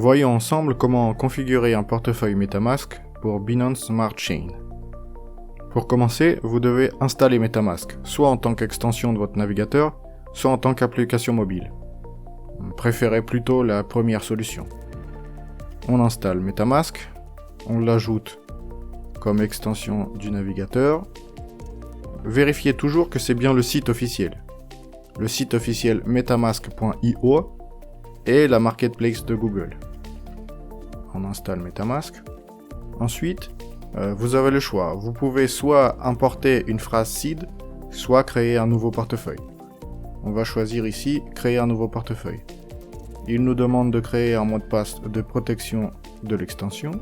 Voyons ensemble comment configurer un portefeuille MetaMask pour Binance Smart Chain. Pour commencer, vous devez installer MetaMask, soit en tant qu'extension de votre navigateur, soit en tant qu'application mobile. Préférez plutôt la première solution. On installe MetaMask, on l'ajoute comme extension du navigateur. Vérifiez toujours que c'est bien le site officiel. Le site officiel metamask.io et la marketplace de Google. On installe MetaMask. Ensuite, vous avez le choix. Vous pouvez soit importer une phrase seed, soit créer un nouveau portefeuille. On va choisir ici « Créer un nouveau portefeuille ». Il nous demande de créer un mot de passe de protection de l'extension.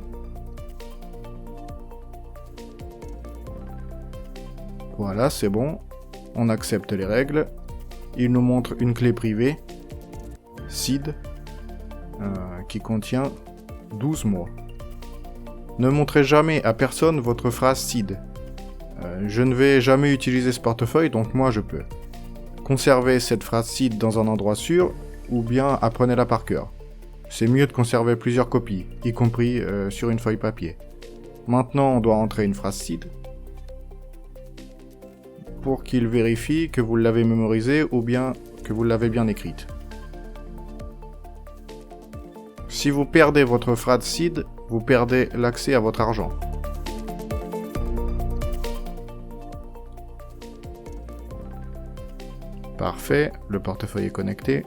Voilà, c'est bon. On accepte les règles. Il nous montre une clé privée, seed, qui contient 12 mots. Ne montrez jamais à personne votre phrase seed. Je ne vais jamais utiliser ce portefeuille, donc moi je peux. Conservez cette phrase seed dans un endroit sûr, ou bien apprenez-la par cœur. C'est mieux de conserver plusieurs copies, y compris sur une feuille papier. Maintenant, on doit entrer une phrase seed pour qu'il vérifie que vous l'avez mémorisée ou bien que vous l'avez bien écrite. Si vous perdez votre phrase seed, vous perdez l'accès à votre argent. Parfait, le portefeuille est connecté.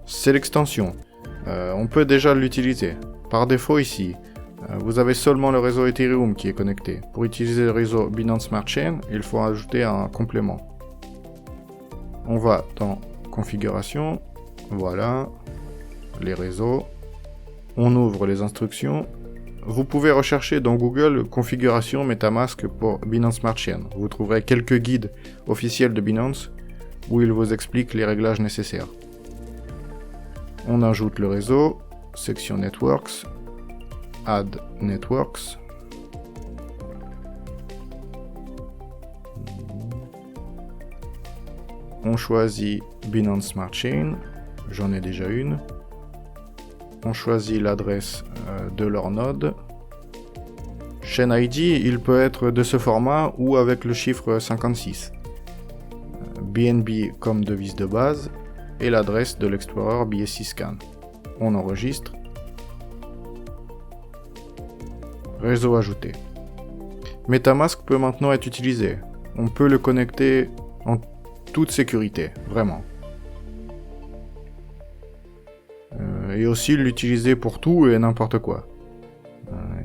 C'est l'extension. On peut déjà l'utiliser. Par défaut ici, vous avez seulement le réseau Ethereum qui est connecté. Pour utiliser le réseau Binance Smart Chain, il faut ajouter un complément. On va dans Configuration, voilà, les réseaux. On ouvre les instructions. Vous pouvez rechercher dans Google Configuration MetaMask pour Binance Smart Chain. Vous trouverez quelques guides officiels de Binance où il vous explique les réglages nécessaires. On ajoute le réseau, section Networks, Add Networks. On choisit Binance Smart Chain, j'en ai déjà une. On choisit l'adresse de leur node. Chain ID, il peut être de ce format ou avec le chiffre 56. BNB comme devise de base et l'adresse de l'Explorer BSC Scan. On enregistre. Réseau ajouté. MetaMask peut maintenant être utilisé. On peut le connecter en toute sécurité, vraiment. Et aussi l'utiliser pour tout et n'importe quoi.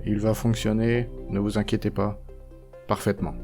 Il va fonctionner, ne vous inquiétez pas, parfaitement.